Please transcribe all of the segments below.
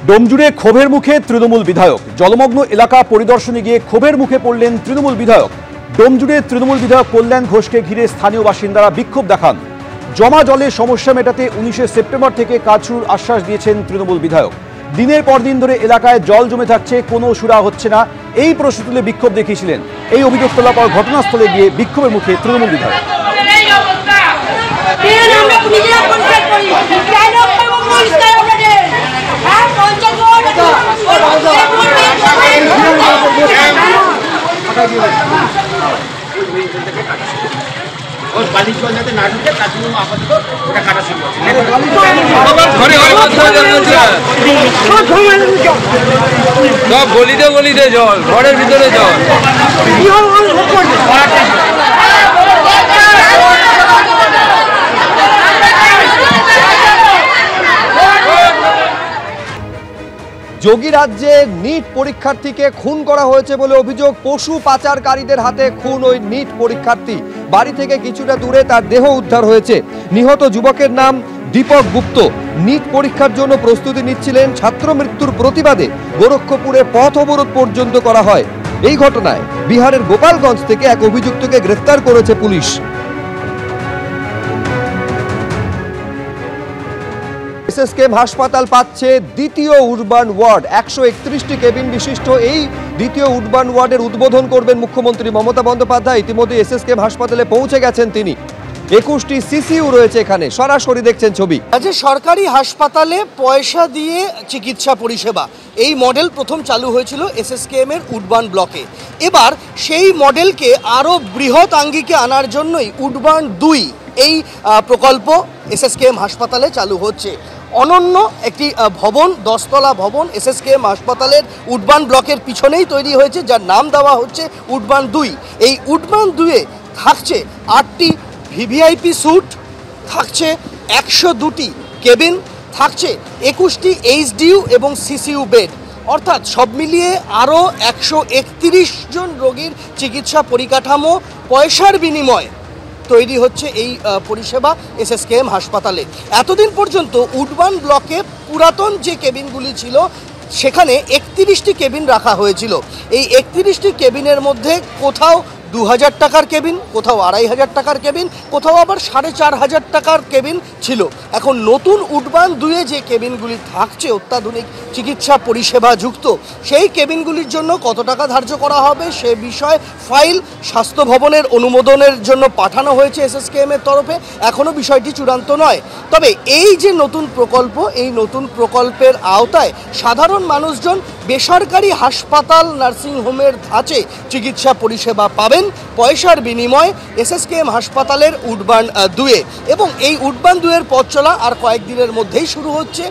ডোমজুড়ে ক্ষোভের মুখে তৃণমূল বিধায়ক। জলমগ্ন এলাকা পরিদর্শনে গিয়ে ক্ষোভের মুখে পড়লেন তৃণমূল বিধায়ক। ডোমজুড়ে তৃণমূল বিধায়ক কল্যাণ ঘোষকে ঘিরে স্থানীয় বাসিন্দারা বিক্ষোভ দেখান। জমা জলের সমস্যা মেটাতে 19শে সেপ্টেম্বর থেকে কাজ শুরুর আশ্বাস দিয়েছেন তৃণমূল বিধায়ক। দিনের পর দিন ধরে এলাকায় জল জমে থাকছে, কোনো সুরা হচ্ছে না, এই প্রশ্ন তুলে বিক্ষোভ দেখিয়েছিলেন। এই অভিযোগ তোলার পর ঘটনাস্থলে গিয়ে বিক্ষোভের মুখে তৃণমূল বিধায়ক। গলিতে গলিতে জল, ঘরের ভিতরে জল। যোগী রাজ্যে নিট পরীক্ষার্থীকে খুন করা হয়েছে বলে অভিযোগ। পশু পাচারকারীদের হাতে খুন ওই নিট পরীক্ষার্থী। বাড়ি থেকে কিছুটা দূরে তার দেহ উদ্ধার হয়েছে। নিহত যুবকের নাম দীপক গুপ্ত। নিট পরীক্ষার জন্য প্রস্তুতি নিচ্ছিলেন। ছাত্র মৃত্যুর প্রতিবাদে গোরক্ষপুরে পথ অবরোধ পর্যন্ত করা হয়। এই ঘটনায় বিহারের গোপালগঞ্জ থেকে এক অভিযুক্তকে গ্রেফতার করেছে পুলিশ। এসএসকেএম হাসপাতাল পাচ্ছে দ্বিতীয় উডবার্ন ওয়ার্ড। 131টি কেবিন বিশিষ্ট এই দ্বিতীয় উডবার্ন ওয়ার্ডের উদ্বোধন করবেন মুখ্যমন্ত্রী মমতা বন্দ্যোপাধ্যায়। ইতিমধ্যে এসএসকেএম হাসপাতালে পৌঁছে গেছেন তিনি। 21টি সিসিইউ রয়েছে এখানে। সরাসরি দেখছেন ছবি। রাজ্যে সরকারি হাসপাতালে পয়সা দিয়ে চিকিৎসা পরিষেবা, এই মডেল প্রথম চালু হয়েছিল এসএসকেএম এর উডবার্ন ব্লকে। এবার সেই মডেলকে আরও বৃহৎ আঙ্গিকে আনার জন্যই উডবার্ন 2 এই প্রকল্প এসএসকেএম হাসপাতালে চালু হচ্ছে। অনন্য একটি ভবন, 10 তলা ভবন এসএসকেএম হাসপাতালের উডবার্ন ব্লকের পিছনেই তৈরি হয়েছে, যার নাম দেওয়া হচ্ছে উডবার্ন 2। এই উডবার্ন 2-এ থাকছে 8টি ভিভিআইপি স্যুট, থাকছে 102টি কেবিন, থাকছে 21টি এইচডিইউ এবং সিসিইউ বেড, অর্থাৎ সব মিলিয়ে আরও 131 জন রোগীর চিকিৎসা পরিকাঠামো পয়সার বিনিময়ে তৈরি হচ্ছে এই পরিষেবা এসএসকেএম হাসপাতালে। এতদিন পর্যন্ত উডবার্ন ব্লকে পুরাতন যে কেবিনগুলি ছিল সেখানে 31টি কেবিন রাখা হয়েছিল। এই 31টি কেবিনের মধ্যে কোথাও 2000 টাকার কেবিন, কোথাও 2500 টাকার কেবিন, কোথাও আবার 4500 টাকার কেবিন ছিল। এখন নতুন উডবার্ন 2-এ যে কেবিনগুলি থাকছে অত্যাধুনিক চিকিৎসা পরিষেবা যুক্ত, সেই কেবিনগুলির জন্য কত টাকা ধার্য করা হবে সে বিষয়ে ফাইল স্বাস্থ্য ভবনের অনুমোদনের জন্য পাঠানো হয়েছে এসএসকেএম এর তরফে। এখনও বিষয়টি চূড়ান্ত নয়। তবে এই যে নতুন প্রকল্প, এই নতুন প্রকল্পের আওতায় সাধারণ মানুষজন বেসরকারি হাসপাতাল নার্সিংহোমের ধাঁচে চিকিৎসা পরিষেবা পাবেন পয়সার বিনিময়ে এসএসকেএম হাসপাতালের উডবার্ন 2-এ। এবং এই উডবার্ন 2-এর পথ চলা আর কয়েকদিনের মধ্যেই শুরু হচ্ছে।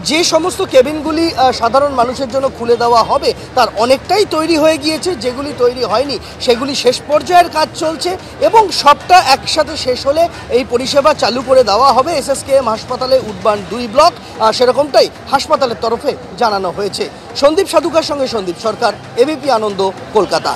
যে সমস্ত কেবিনগুলি সাধারণ মানুষের জন্য খুলে দেওয়া হবে তার অনেকটাই তৈরি হয়ে গিয়েছে, যেগুলি তৈরি হয়নি সেগুলি শেষ পর্যায়ের কাজ চলছে এবং সবটা একসাথে শেষ হলে এই পরিষেবা চালু করে দেওয়া হবে এসএসকেএম হাসপাতালে উডবার্ন 2 ব্লক। সেরকমটাই হাসপাতালের তরফে জানানো হয়েছে। সন্দীপ সাধুকার সঙ্গে সন্দীপ সরকার, এবিপি আনন্দ, কলকাতা।